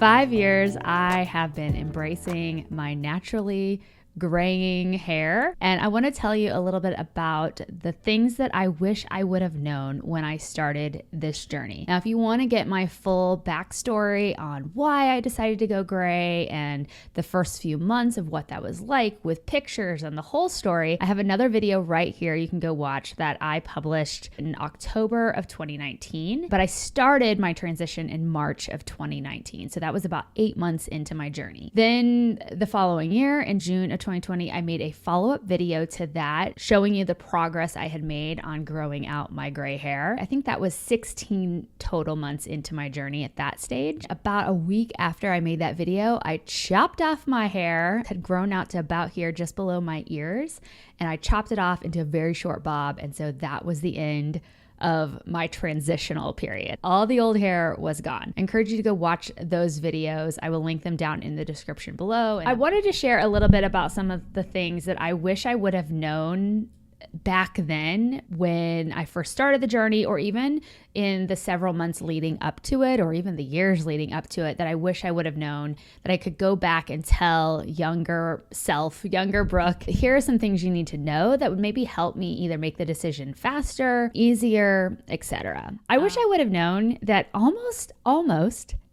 5 years, I have been embracing my naturally graying hair. And I want to tell you a little bit about the things that I wish I would have known when I started this journey. Now, if you want to get my full backstory on why I decided to go gray and the first few months of what that was like with pictures and the whole story, I have another video right here you can go watch that I published in October of 2019. But I started my transition in March of 2019. So that was about 8 months into my journey. Then the following year, in June of 2020, I made a follow-up video to that showing you the progress I had made on growing out my gray hair. I think that was 16 total months into my journey at that stage. About a week after I made that video, I chopped off my hair. It had grown out to about here, just below my ears, and I chopped it off into a very short bob. And so that was the end of my transitional period. All the old hair was gone. I encourage you to go watch those videos. I will link them down in the description below. And I wanted to share a little bit about some of the things that I wish I would have known back then when I first started the journey, or even in the several months leading up to it, or even the years leading up to it, that I wish I would have known, that I could go back and tell younger self, younger Brooke, here are some things you need to know that would maybe help me either make the decision faster, easier, etc. I wish I would have known that almost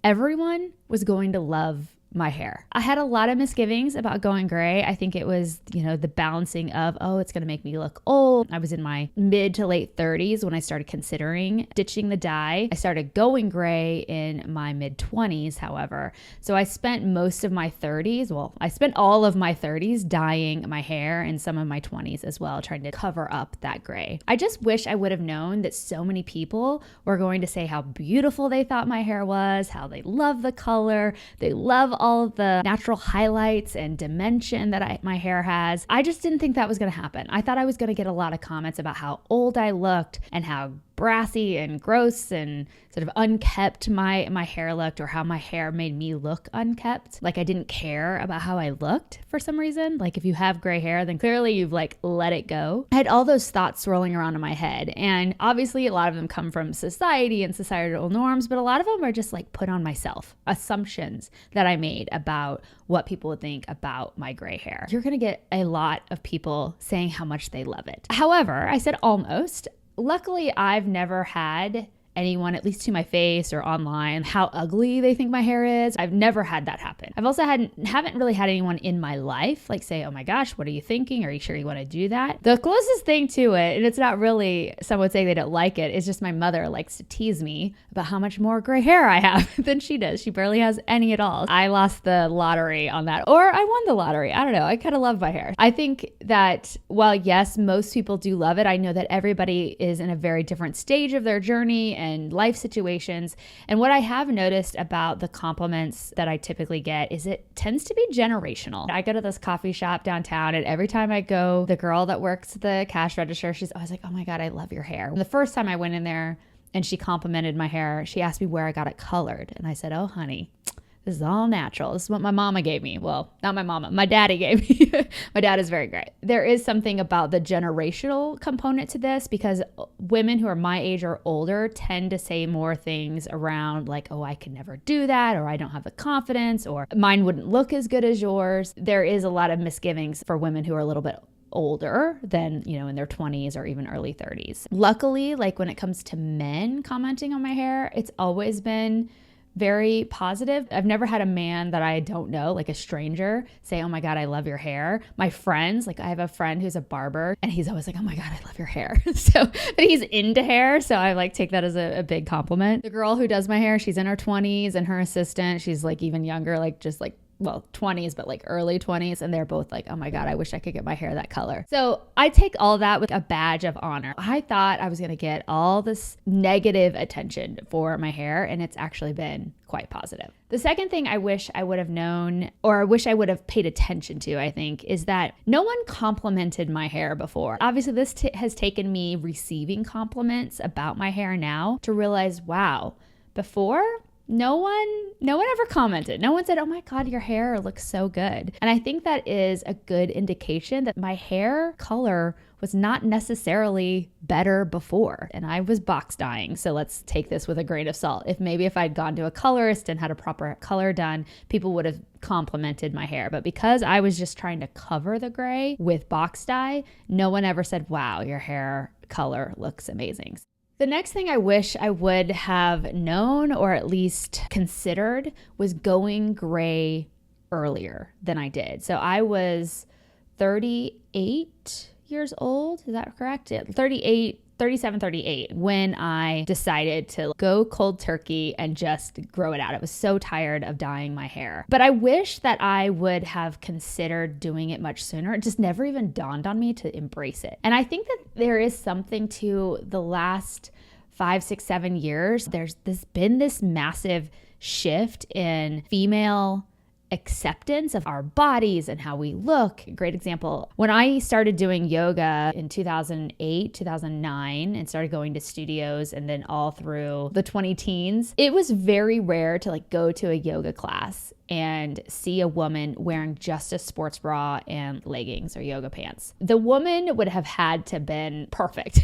everyone was going to love my hair. I had a lot of misgivings about going gray. I think it was, the balancing of, it's going to make me look old. I was in my mid to late 30s when I started considering ditching the dye. I started going gray in my mid 20s, however. So I spent most of my 30s, I spent all of my 30s dyeing my hair, and some of my 20s as well, trying to cover up that gray. I just wish I would have known that so many people were going to say how beautiful they thought my hair was, how they love the color, they love all of the natural highlights and dimension that my hair has. I just didn't think that was going to happen. I thought I was going to get a lot of comments about how old I looked and how brassy and gross and sort of unkept my hair looked, or how my hair made me look unkept. Like I didn't care about how I looked for some reason. Like if you have gray hair, then clearly you've let it go. I had all those thoughts swirling around in my head. And obviously a lot of them come from society and societal norms, but a lot of them are just put on myself, assumptions that I made about what people would think about my gray hair. You're going to get a lot of people saying how much they love it. However, I said almost. Luckily, I've never had anyone, at least to my face or online, how ugly they think my hair is. I've never had that happen. I've also haven't really had anyone in my life say, oh my gosh, what are you thinking? Are you sure you want to do that? The closest thing to it, and it's not really someone saying they don't like it, is just my mother likes to tease me about how much more gray hair I have than she does. She barely has any at all. I lost the lottery on that, or I won the lottery. I don't know. I kind of love my hair. I think that while yes, most people do love it, I know that everybody is in a very different stage of their journey and life situations. And what I have noticed about the compliments that I typically get is it tends to be generational. I go to this coffee shop downtown, and every time I go, the girl that works the cash register, she's always like, oh my God, I love your hair. And the first time I went in there and she complimented my hair, she asked me where I got it colored. And I said, oh honey, this is all natural. This is what my mama gave me. Well, not my mama, my daddy gave me. My dad is very great. There is something about the generational component to this, because women who are my age or older tend to say more things around oh, I could never do that, or I don't have the confidence, or mine wouldn't look as good as yours. There is a lot of misgivings for women who are a little bit older than, in their 20s or even early 30s. Luckily, when it comes to men commenting on my hair, it's always been very positive. I've never had a man that I don't know, a stranger, say, oh my God, I love your hair. My friends, I have a friend who's a barber, and he's always like, oh my God, I love your hair. But he's into hair. So I take that as a big compliment. The girl who does my hair, she's in her 20s, and her assistant, she's even younger, 20s, but early 20s. And they're both oh my God, I wish I could get my hair that color. So I take all that with a badge of honor. I thought I was going to get all this negative attention for my hair, and it's actually been quite positive. The second thing I wish I would have known, or I wish I would have paid attention to, I think, is that no one complimented my hair before. Obviously, this has taken me receiving compliments about my hair now to realize, wow, before no one ever commented. No one said, "Oh my God, your hair looks so good." And I think that is a good indication that my hair color was not necessarily better before. And I was box dyeing. So let's take this with a grain of salt. If I'd gone to a colorist and had a proper color done, people would have complimented my hair. But because I was just trying to cover the gray with box dye, no one ever said, "Wow, your hair color looks amazing." The next thing I wish I would have known or at least considered was going gray earlier than I did. So I was 38 years old. Is that correct? 38 when I decided to go cold turkey and just grow it out. I was so tired of dyeing my hair. But I wish that I would have considered doing it much sooner. It just never even dawned on me to embrace it. And I think that there is something to the last 5, 6, 7 years. There's been this massive shift in female acceptance of our bodies and how we look. Great example. When I started doing yoga in 2008, 2009, and started going to studios and then all through the 20 teens, it was very rare to go to a yoga class and see a woman wearing just a sports bra and leggings or yoga pants. The woman would have had to been perfect.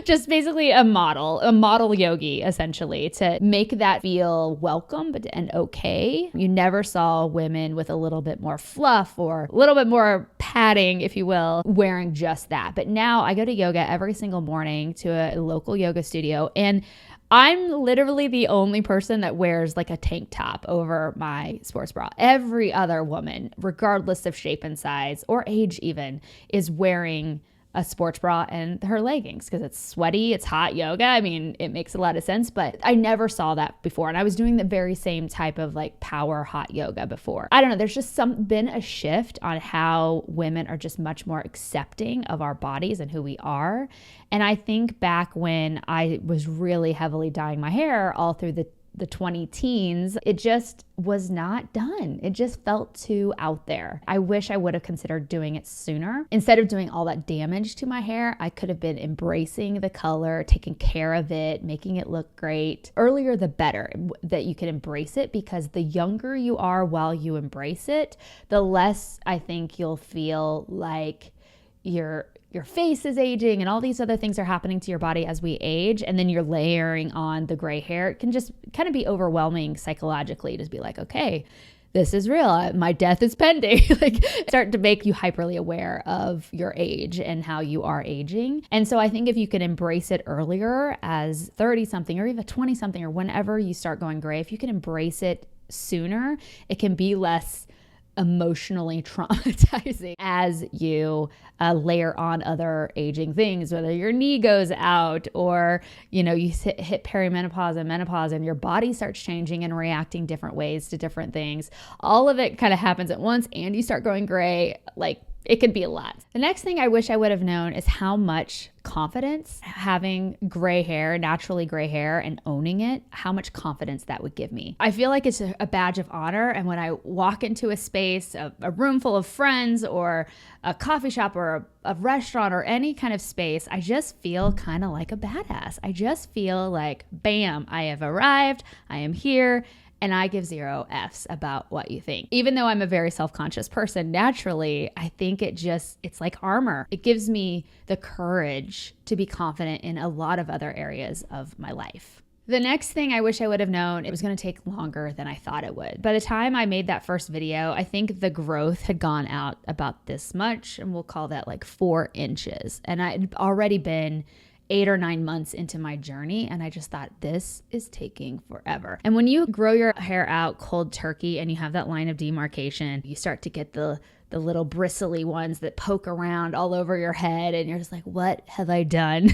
Just basically a model yogi, essentially, to make that feel welcome and okay. You never saw women with a little bit more fluff or a little bit more padding, if you will, wearing just that. But now I go to yoga every single morning to a local yoga studio, and I'm literally the only person that wears a tank top over my sports bra. Every other woman, regardless of shape and size or age even, is wearing a sports bra and her leggings because it's sweaty, it's hot yoga. I mean, it makes a lot of sense, but I never saw that before. And I was doing the very same type of power hot yoga before. I don't know. There's just been a shift on how women are just much more accepting of our bodies and who we are. And I think back when I was really heavily dyeing my hair all through the 20 teens, it just was not done. It just felt too out there. I wish I would have considered doing it sooner. Instead of doing all that damage to my hair, I could have been embracing the color, taking care of it, making it look great. Earlier, the better that you can embrace it, because the younger you are while you embrace it, the less I think you'll feel like your face is aging and all these other things are happening to your body as we age, and then you're layering on the gray hair. It can just kind of be overwhelming psychologically to be like, okay, this is real. My death is pending. Start to make you hyperly aware of your age and how you are aging. And so I think if you can embrace it earlier as 30 something or even 20 something or whenever you start going gray, if you can embrace it sooner, it can be less emotionally traumatizing as you layer on other aging things, whether your knee goes out or, you hit perimenopause and menopause and your body starts changing and reacting different ways to different things. All of it kind of happens at once and you start going gray. It could be a lot. The next thing I wish I would have known is how much confidence having gray hair, naturally gray hair, and owning it, how much confidence that would give me. I feel like it's a badge of honor. And when I walk into a space, a room full of friends or a coffee shop or a restaurant or any kind of space, I just feel kind of like a badass. I just feel like, bam, I have arrived. I am here. And I give 0 Fs about what you think. Even though I'm a very self-conscious person, naturally, I think it's like armor. It gives me the courage to be confident in a lot of other areas of my life. The next thing I wish I would have known, it was going to take longer than I thought it would. By the time I made that first video, I think the growth had gone out about this much, and we'll call that 4 inches. And I'd already been 8 or 9 months into my journey, and I just thought, this is taking forever. And when you grow your hair out cold turkey and you have that line of demarcation, you start to get the little bristly ones that poke around all over your head, and you're just like, what have I done?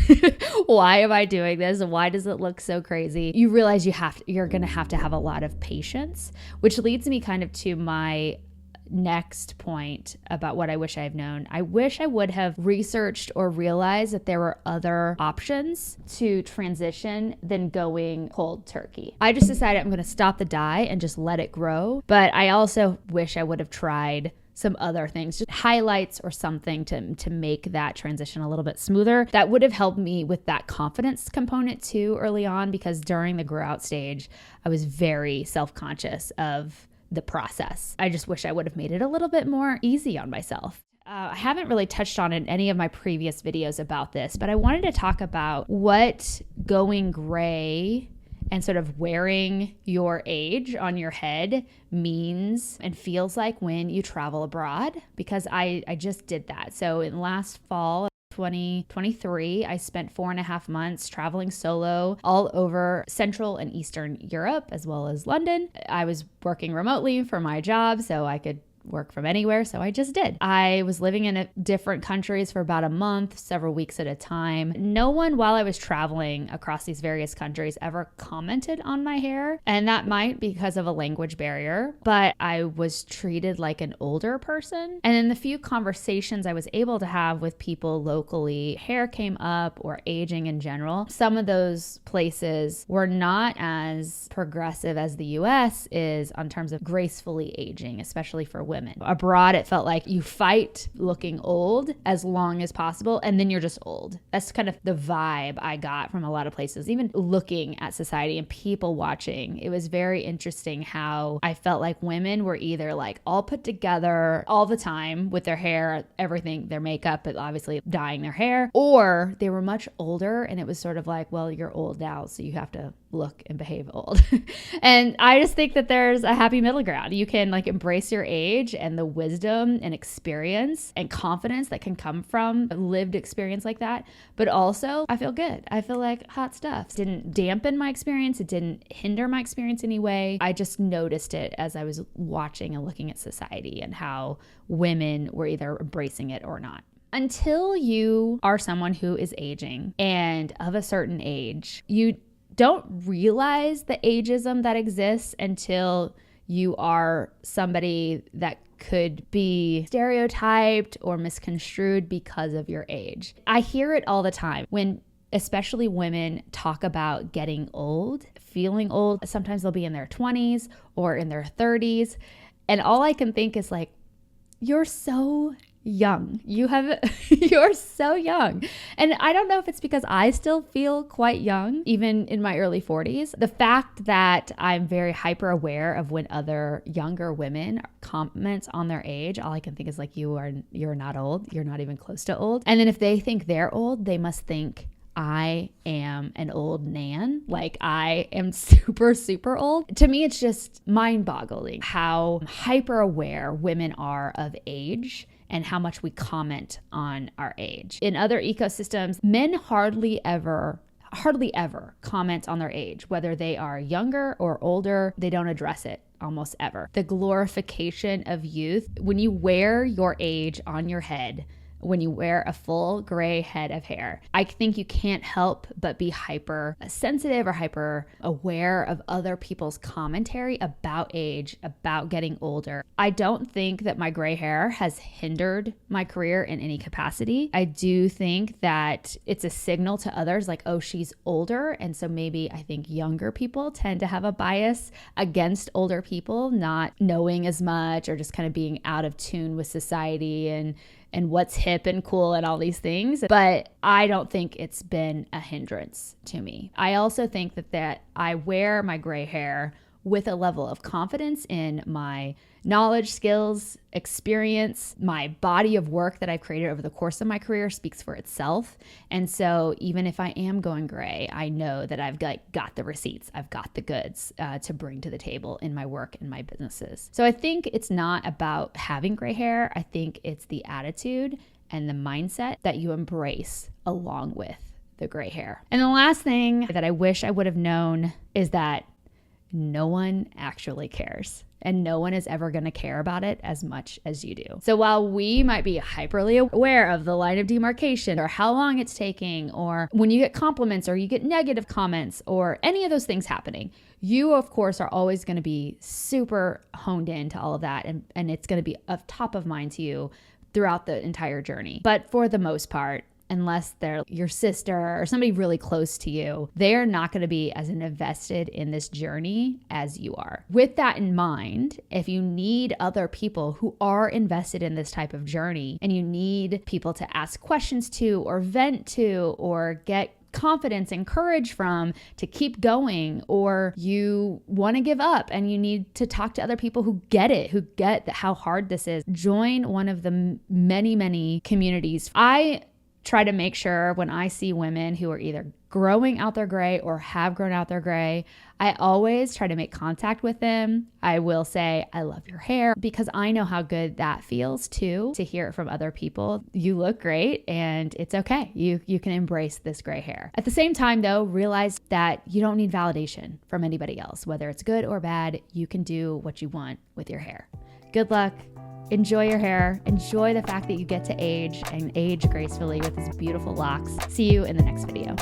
Why am I doing this? Why does it look so crazy? You realize you're gonna have to have a lot of patience, which leads me kind of to my next point about what I wish I had known. I wish I would have researched or realized that there were other options to transition than going cold turkey. I just decided I'm going to stop the dye and just let it grow. But I also wish I would have tried some other things, just highlights or something to make that transition a little bit smoother. That would have helped me with that confidence component too early on, because during the grow out stage, I was very self-conscious of the process. I just wish I would have made it a little bit more easy on myself. I haven't really touched on in any of my previous videos about this, but I wanted to talk about what going gray and sort of wearing your age on your head means and feels like when you travel abroad, because I just did that. So in last fall, 2023, I spent 4.5 months traveling solo all over Central and Eastern Europe, as well as London. I was working remotely for my job, so I could work from anywhere. So I just did. I was living in different countries for about a month, several weeks at a time. No one while I was traveling across these various countries ever commented on my hair. And that might be because of a language barrier, but I was treated like an older person. And in the few conversations I was able to have with people locally, hair came up, or aging in general. Some of those places were not as progressive as the US is in terms of gracefully aging, especially for women. Abroad, it felt like you fight looking old as long as possible, and then you're just old. That's kind of the vibe I got from a lot of places, even looking at society and people watching. It was very interesting how I felt like women were either like all put together all the time with their hair, everything, their makeup, but obviously dyeing their hair, or they were much older and it was sort of like, well, you're old now, so you have to look and behave old. And I just think that there's a happy middle ground. You can like embrace your age and the wisdom and experience and confidence that can come from a lived experience like that. But also, I feel good. I feel like hot stuff. It didn't dampen my experience. It didn't hinder my experience in any way. I just noticed it as I was watching and looking at society and how women were either embracing it or not. Until you are someone who is aging and of a certain age, you don't realize the ageism that exists until you are somebody that could be stereotyped or misconstrued because of your age. I hear it all the time when especially women talk about getting old, feeling old. Sometimes they'll be in their 20s or in their 30s. And all I can think is like, you're so young. You're so young. And I don't know if it's because I still feel quite young, even in my early 40s. The fact that I'm very hyper aware of when other younger women comment on their age, all I can think is like, you're not old. You're not even close to old. And then if they think they're old, they must think I am an old nan. Like I am super, super old. To me, it's just mind-boggling how hyper aware women are of age and how much we comment on our age. In other ecosystems, men hardly ever comment on their age, whether they are younger or older. They don't address it almost ever. The glorification of youth, when you wear your age on your head, when you wear a full gray head of hair, I think you can't help but be hyper sensitive or hyper aware of other people's commentary about age, about getting older. I don't think that my gray hair has hindered my career in any capacity. I do think that it's a signal to others like, oh, she's older. And so maybe I think younger people tend to have a bias against older people, not knowing as much or just kind of being out of tune with society and what's hip and cool and all these things. But I don't think it's been a hindrance to me. I also think that I wear my gray hair with a level of confidence in my knowledge, skills, experience. My body of work that I've created over the course of my career speaks for itself. And so even if I am going gray, I know that I've got the receipts, I've got the goods to bring to the table in my work and my businesses. So I think it's not about having gray hair. I think it's the attitude and the mindset that you embrace along with the gray hair. And the last thing that I wish I would have known is that no one actually cares. And no one is ever going to care about it as much as you do. So while we might be hyperly aware of the line of demarcation or how long it's taking, or when you get compliments or you get negative comments or any of those things happening, you of course are always going to be super honed in to all of that. And it's going to be of top of mind to you throughout the entire journey. But for the most part, unless they're your sister or somebody really close to you, they're not going to be as invested in this journey as you are. With that in mind, if you need other people who are invested in this type of journey and you need people to ask questions to or vent to or get confidence and courage from to keep going, or you want to give up and you need to talk to other people who get it, who get how hard this is, join one of the many communities. I try to make sure when I see women who are either growing out their gray or have grown out their gray, I always try to make contact with them. I will say, I love your hair, because I know how good that feels too, to hear it from other people. You look great and it's okay. You can embrace this gray hair. At the same time though, realize that you don't need validation from anybody else, whether it's good or bad. You can do what you want with your hair. Good luck. Enjoy your hair. Enjoy the fact that you get to age and age gracefully with these beautiful locks. See you in the next video.